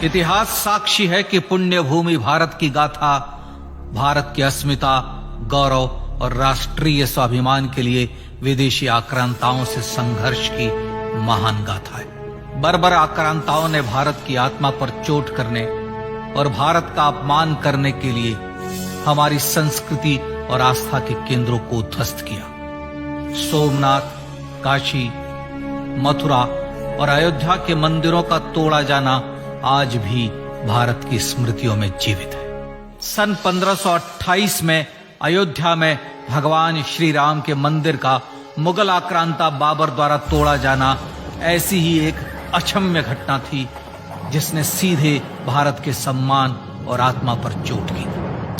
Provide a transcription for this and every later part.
इतिहास साक्षी है कि पुण्य भूमि भारत की गाथा भारत की अस्मिता, गौरव और राष्ट्रीय स्वाभिमान के लिए विदेशी आक्रांताओं से संघर्ष की महान गाथा है। बर्बर आक्रांताओं ने भारत की आत्मा पर चोट करने और भारत का अपमान करने के लिए हमारी संस्कृति और आस्था के केंद्रों को ध्वस्त किया। सोमनाथ, काशी, मथुरा और अयोध्या के मंदिरों का तोड़ा जाना आज भी भारत की स्मृतियों में जीवित है। सन 1528 में अयोध्या में भगवान श्री राम के मंदिर का मुगल आक्रांता बाबर द्वारा तोड़ा जाना ऐसी ही एक अक्षम्य घटना थी जिसने सीधे भारत के सम्मान और आत्मा पर चोट की।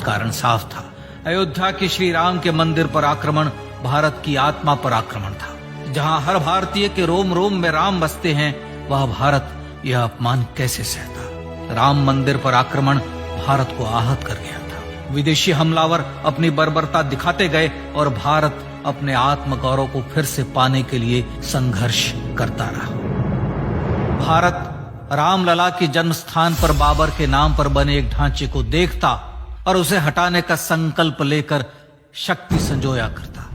कारण साफ था, अयोध्या के श्री राम के मंदिर पर आक्रमण भारत की आत्मा पर आक्रमण था। जहां हर भारतीय के रोम रोम में राम बसते हैं, वह भारत यह अपमान कैसे सहता। राम मंदिर पर आक्रमण भारत को आहत कर गया था। विदेशी हमलावर अपनी बर्बरता दिखाते गए और भारत अपने आत्मगौरव को फिर से पाने के लिए संघर्ष करता रहा। भारत रामलला के जन्म स्थान पर बाबर के नाम पर बने एक ढांचे को देखता और उसे हटाने का संकल्प लेकर शक्ति संजोया करता।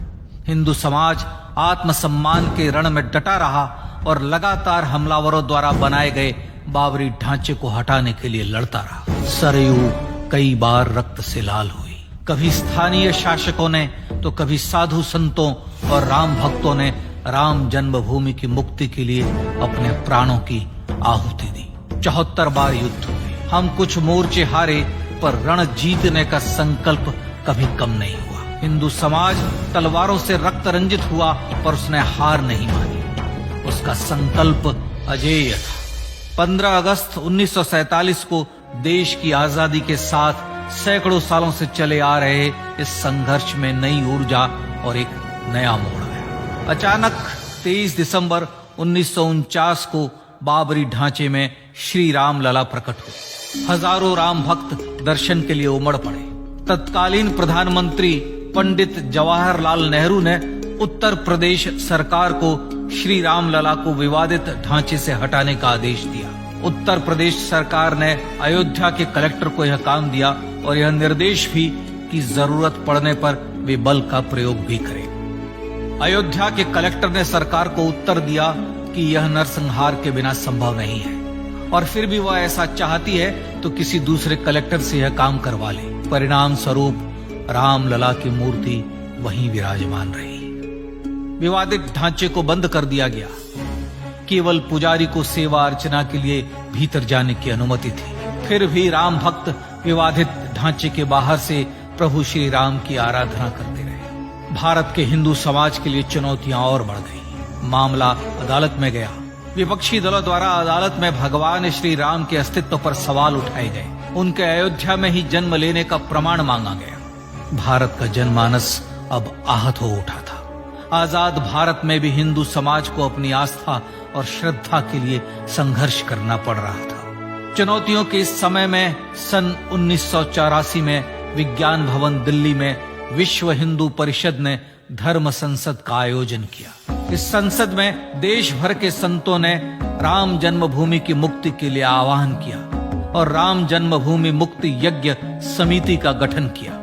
हिंदू समाज आत्मसम्मान के रण में डटा रहा और लगातार हमलावरों द्वारा बनाए गए बाबरी ढांचे को हटाने के लिए लड़ता रहा। सरयू कई बार रक्त से लाल हुई। कभी स्थानीय शासकों ने तो कभी साधु संतों और राम भक्तों ने राम जन्मभूमि की मुक्ति के लिए अपने प्राणों की आहुति दी। 74 बार युद्ध हुए। हम कुछ मोर्चे हारे, पर रण जीतने का संकल्प कभी कम नहीं हुआ। हिंदू समाज तलवारों से रक्त रंजित हुआ, पर उसने हार नहीं मानी। उसका संकल्प अजेय था। 15 अगस्त 1947 को देश की आजादी के साथ सैकड़ों सालों से चले आ रहे इस संघर्ष में नई ऊर्जा और एक नया मोड़ आया। अचानक 23 दिसंबर 1949 को बाबरी ढांचे में श्री राम लला प्रकट हुए। हजारों राम भक्त दर्शन के लिए उमड़ पड़े। तत्कालीन प्रधानमंत्री पंडित जवाहरलाल नेहरू ने उत्तर प्रदेश सरकार को श्री राम लला को विवादित ढांचे से हटाने का आदेश दिया। उत्तर प्रदेश सरकार ने अयोध्या के कलेक्टर को यह काम दिया और यह निर्देश भी कि जरूरत पड़ने पर वे बल का प्रयोग भी करें। अयोध्या के कलेक्टर ने सरकार को उत्तर दिया कि यह नरसंहार के बिना संभव नहीं है, और फिर भी वह ऐसा चाहती है तो किसी दूसरे कलेक्टर से यह काम करवा ले। परिणाम स्वरूप रामलला की मूर्ति वहीं विराजमान रही। विवादित ढांचे को बंद कर दिया गया। केवल पुजारी को सेवा अर्चना के लिए भीतर जाने की अनुमति थी। फिर भी राम भक्त विवादित ढांचे के बाहर से प्रभु श्री राम की आराधना करते रहे। भारत के हिंदू समाज के लिए चुनौतियां और बढ़ गई। मामला अदालत में गया। विपक्षी दलों द्वारा अदालत में भगवान श्री राम के अस्तित्व पर सवाल उठाए गए। उनके अयोध्या में ही जन्म लेने का प्रमाण मांगा गया। भारत का जनमानस अब आहत हो उठा था। आजाद भारत में भी हिंदू समाज को अपनी आस्था और श्रद्धा के लिए संघर्ष करना पड़ रहा था। चुनौतियों के इस समय में सन 1984 में विज्ञान भवन दिल्ली में विश्व हिंदू परिषद ने धर्म संसद का आयोजन किया। इस संसद में देश भर के संतों ने राम जन्मभूमि की मुक्ति के लिए आह्वान किया और राम जन्मभूमि मुक्ति यज्ञ समिति का गठन किया।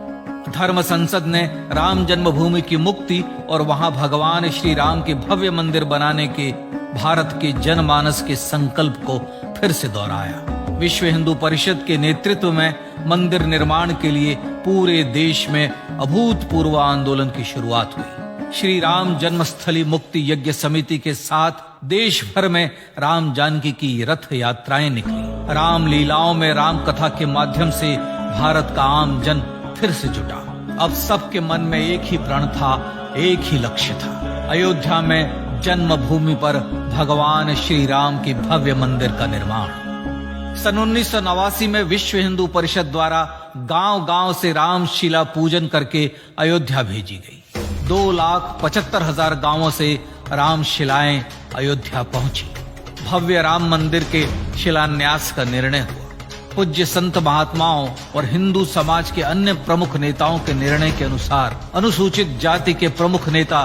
धर्म संसद ने राम जन्मभूमि की मुक्ति और वहां भगवान श्री राम के भव्य मंदिर बनाने के भारत के जनमानस के संकल्प को फिर से दोहराया। विश्व हिंदू परिषद के नेतृत्व में मंदिर निर्माण के लिए पूरे देश में अभूतपूर्व आंदोलन की शुरुआत हुई। श्री राम जन्मस्थली मुक्ति यज्ञ समिति के साथ देश भर में राम जानकी की रथ यात्राएं निकली। राम लीलाओं में राम कथा के माध्यम से भारत का आम जन फिर से जुटा। अब सबके मन में एक ही प्रण था, एक ही लक्ष्य था। अयोध्या में जन्मभूमि पर भगवान श्री राम के भव्य मंदिर का निर्माण। सन 1989 में विश्व हिंदू परिषद द्वारा गांव-गांव से रामशिला पूजन करके अयोध्या भेजी गई। 2,75,000 गांवों से रामशिलाएं अयोध्या पहुंची। भव्य राम मंदिर के शिलान्यास का निर्णय हुआ। पूज्य संत महात्माओं और हिंदू समाज के अन्य प्रमुख नेताओं के निर्णय के अनुसार अनुसूचित जाति के प्रमुख नेता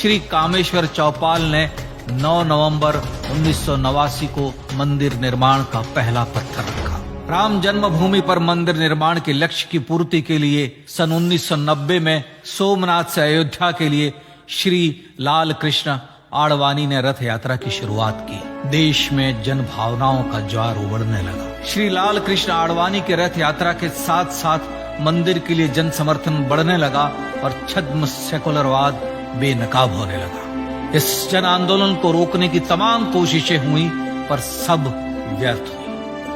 श्री कामेश्वर चौपाल ने 9 नवंबर 1989 को मंदिर निर्माण का पहला पत्थर रखा। राम जन्मभूमि पर मंदिर निर्माण के लक्ष्य की पूर्ति के लिए सन 1990 में सोमनाथ से अयोध्या के लिए श्री लाल कृष्ण आडवाणी ने रथ यात्रा की शुरुआत की। देश में जन भावनाओं का ज्वार उमड़ने लगा। श्री लाल कृष्ण आडवाणी के रथ यात्रा के साथ साथ मंदिर के लिए जन समर्थन बढ़ने लगा और छद्म सेकुलरवाद बेनकाब होने लगा। इस जन आंदोलन को रोकने की तमाम कोशिशें हुई पर सब व्यर्थ हुई।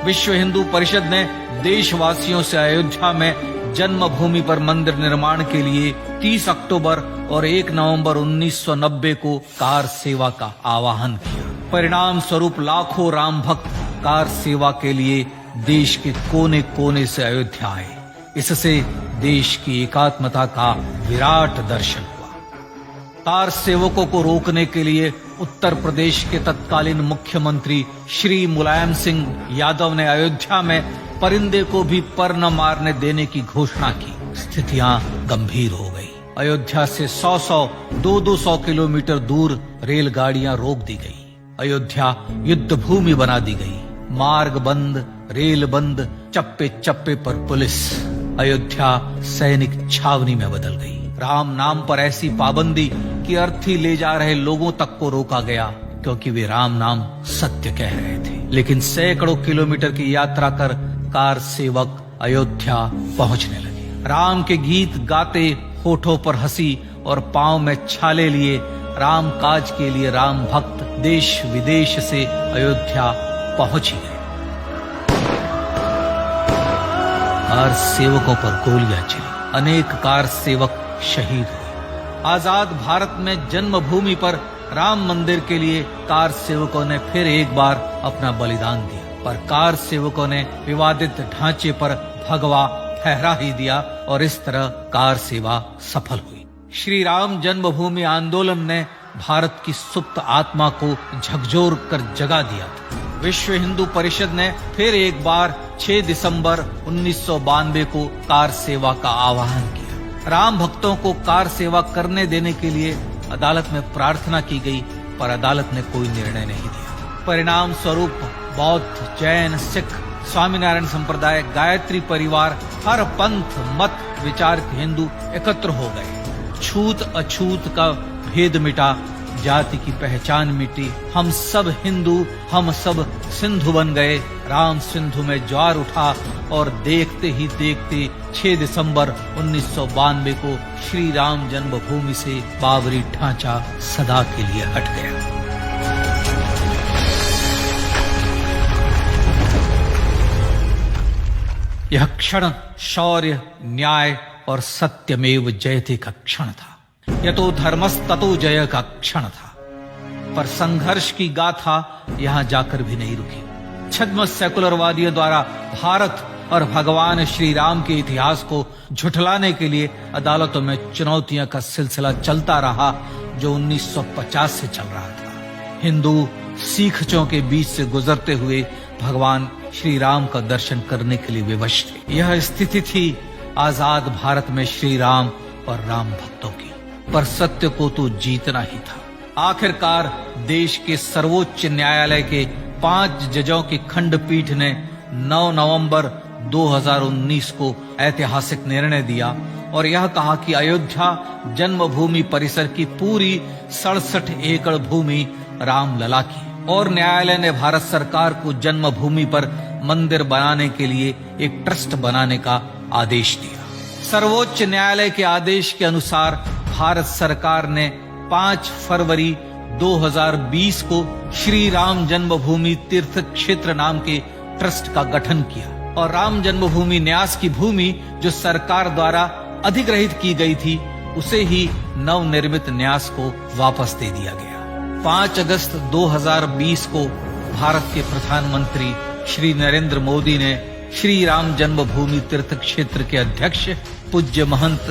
विश्व हिंदू परिषद ने देशवासियों से अयोध्या में जन्मभूमि पर मंदिर निर्माण के लिए 30 अक्टूबर और 1 नवंबर 1990 को कार सेवा का आह्वान किया। परिणाम स्वरूप लाखों राम भक्त कार सेवा के लिए देश के कोने कोने से अयोध्या आए। इससे देश की एकात्मता का विराट दर्शन हुआ। कार सेवकों को रोकने के लिए उत्तर प्रदेश के तत्कालीन मुख्यमंत्री श्री मुलायम सिंह यादव ने अयोध्या में परिंदे को भी पर न मारने देने की घोषणा की। स्थितियां गंभीर हो गई। अयोध्या से 100-100, 200 किलोमीटर दूर रेलगाड़ियां रोक दी गई। अयोध्या युद्ध भूमि बना दी गई। मार्ग बंद, रेल बंद, चप्पे चप्पे पर पुलिस। अयोध्या सैनिक छावनी में बदल गई। राम नाम पर ऐसी पाबंदी कि अर्थी ले जा रहे लोगों तक को रोका गया क्योंकि वे राम नाम सत्य कह रहे थे। लेकिन सैकड़ों किलोमीटर की यात्रा कर कार सेवक अयोध्या पहुंचने लगे। राम के गीत गाते, होठों पर हंसी और पांव में छाले लिए राम काज के लिए राम भक्त देश विदेश से अयोध्या पहुंच ही गए। कार सेवकों पर गोलियां चली। अनेक कार सेवक शहीद हुए। आजाद भारत में जन्मभूमि पर राम मंदिर के लिए कार सेवकों ने फिर एक बार अपना बलिदान दिया, पर कार सेवकों ने विवादित ढांचे पर भगवा फहरा ही दिया और इस तरह कार सेवा सफल हुई। श्री राम जन्मभूमि आंदोलन ने भारत की सुप्त आत्मा को झकझोर कर जगा दिया था। विश्व हिंदू परिषद ने फिर एक बार 6 दिसंबर 1992 को कार सेवा का आह्वान किया। राम भक्तों को कार सेवा करने देने के लिए अदालत में प्रार्थना की गई, पर अदालत ने कोई निर्णय नहीं दिया। परिणाम स्वरूप बौद्ध, जैन, सिख, स्वामीनारायण संप्रदाय, गायत्री परिवार, हर पंथ मत विचार के हिंदू एकत्र हो गए। छूत अछूत का भेद मिटा, जाति की पहचान मिटी। हम सब हिंदू, हम सब सिंधु बन गए। राम सिंधु में ज्वार उठा और देखते ही देखते 6 दिसंबर 1992 को श्री राम जन्मभूमि से बाबरी ढांचा सदा के लिए हट गया। यह क्षण शौर्य, न्याय और सत्यमेव जयते का क्षण था। यह तो धर्मस्ततो जय का क्षण था। पर संघर्ष की गाथा यहां जाकर भी नहीं रुकी। छद्म सेकुलरवादियों द्वारा भारत और भगवान श्री राम के इतिहास को झुठलाने के लिए अदालतों में चुनौतियों का सिलसिला चलता रहा, जो 1950 से चल रहा था। हिंदू सिखों के बीच से गुजरते हुए भगवान श्री राम का दर्शन करने के लिए विवश थे। यह स्थिति थी आजाद भारत में श्री राम और राम भक्तों की। पर सत्य को तो जीतना ही था। आखिरकार देश के सर्वोच्च न्यायालय के 5 जजों की खंडपीठ ने 9 नवंबर 2019 को ऐतिहासिक निर्णय दिया और यह कहा कि अयोध्या जन्मभूमि परिसर की पूरी 67 एकड़ भूमि रामलला की। और न्यायालय ने भारत सरकार को जन्मभूमि पर मंदिर बनाने के लिए एक ट्रस्ट बनाने का आदेश दिया। सर्वोच्च न्यायालय के आदेश के अनुसार भारत सरकार ने 5 फरवरी 2020 को श्री राम जन्मभूमि तीर्थ क्षेत्र नाम के ट्रस्ट का गठन किया और राम जन्मभूमि न्यास की भूमि जो सरकार द्वारा अधिग्रहित की गई थी, उसे ही नवनिर्मित न्यास को वापस दे दिया गया। 5 अगस्त 2020 को भारत के प्रधानमंत्री श्री नरेंद्र मोदी ने श्री राम जन्मभूमि तीर्थ क्षेत्र के अध्यक्ष पूज्य महंत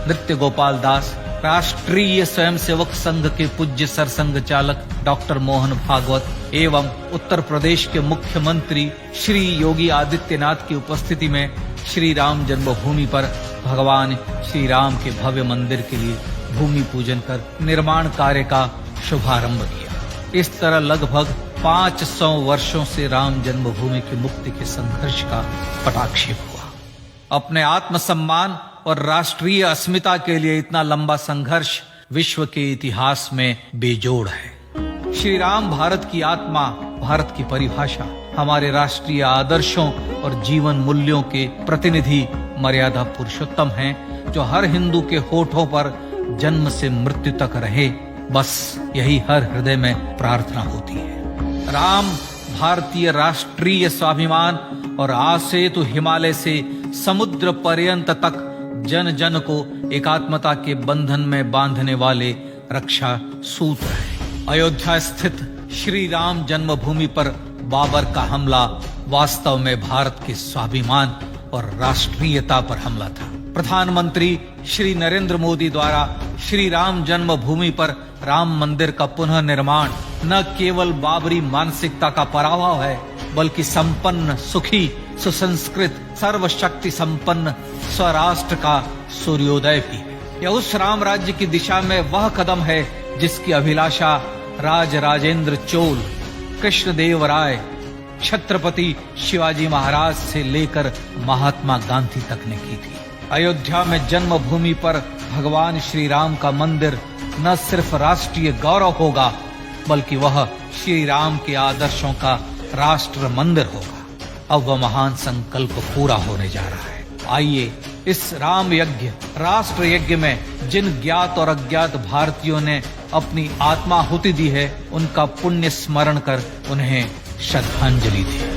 नृत्य गोपाल दास, राष्ट्रीय स्वयंसेवक संघ के पूज्य सरसंघ चालक डॉक्टर मोहन भागवत एवं उत्तर प्रदेश के मुख्यमंत्री श्री योगी आदित्यनाथ की उपस्थिति में श्री राम जन्मभूमि पर भगवान श्री राम के भव्य मंदिर के लिए भूमि पूजन कर निर्माण कार्य का शुभारंभ किया। इस तरह लगभग 500 वर्षों से राम जन्मभूमि की मुक्ति के संघर्ष का पटाक्षेप हुआ। अपने आत्मसम्मान और राष्ट्रीय अस्मिता के लिए इतना लंबा संघर्ष विश्व के इतिहास में बेजोड़ है। श्री राम भारत की आत्मा, भारत की परिभाषा, हमारे राष्ट्रीय आदर्शों और जीवन मूल्यों के प्रतिनिधि मर्यादा पुरुषोत्तम हैं, जो हर हिंदू के होठों पर जन्म से मृत्यु तक रहे, बस यही हर हृदय में प्रार्थना होती है। राम भारतीय राष्ट्रीय स्वाभिमान और आसेतु हिमालय से समुद्र पर्यंत तक जन जन को एकात्मता के बंधन में बांधने वाले रक्षा सूत्र है। अयोध्या स्थित श्री राम जन्मभूमि पर बाबर का हमला वास्तव में भारत के स्वाभिमान और राष्ट्रीयता पर हमला था। प्रधानमंत्री श्री नरेंद्र मोदी द्वारा श्री राम जन्मभूमि पर राम मंदिर का पुनः निर्माण न केवल बाबरी मानसिकता का पराभव है, बल्कि संपन्न, सुखी, सुसंस्कृत, सर्वशक्ति संपन्न स्वराष्ट्र का सूर्योदय भी है। यह उस राम राज्य की दिशा में वह कदम है जिसकी अभिलाषा राज राजेंद्र चोल, कृष्णदेव राय, छत्रपति शिवाजी महाराज से लेकर महात्मा गांधी तक ने की थी। अयोध्या में जन्मभूमि पर भगवान श्री राम का मंदिर न सिर्फ राष्ट्रीय गौरव होगा, बल्कि वह श्री राम के आदर्शों का राष्ट्र मंदिर होगा। अब वह महान संकल्प पूरा होने जा रहा है। आइए इस राम यज्ञ, राष्ट्र यज्ञ में जिन ज्ञात और अज्ञात भारतीयों ने अपनी आत्माहुति दी है, उनका पुण्य स्मरण कर उन्हें श्रद्धांजलि दी।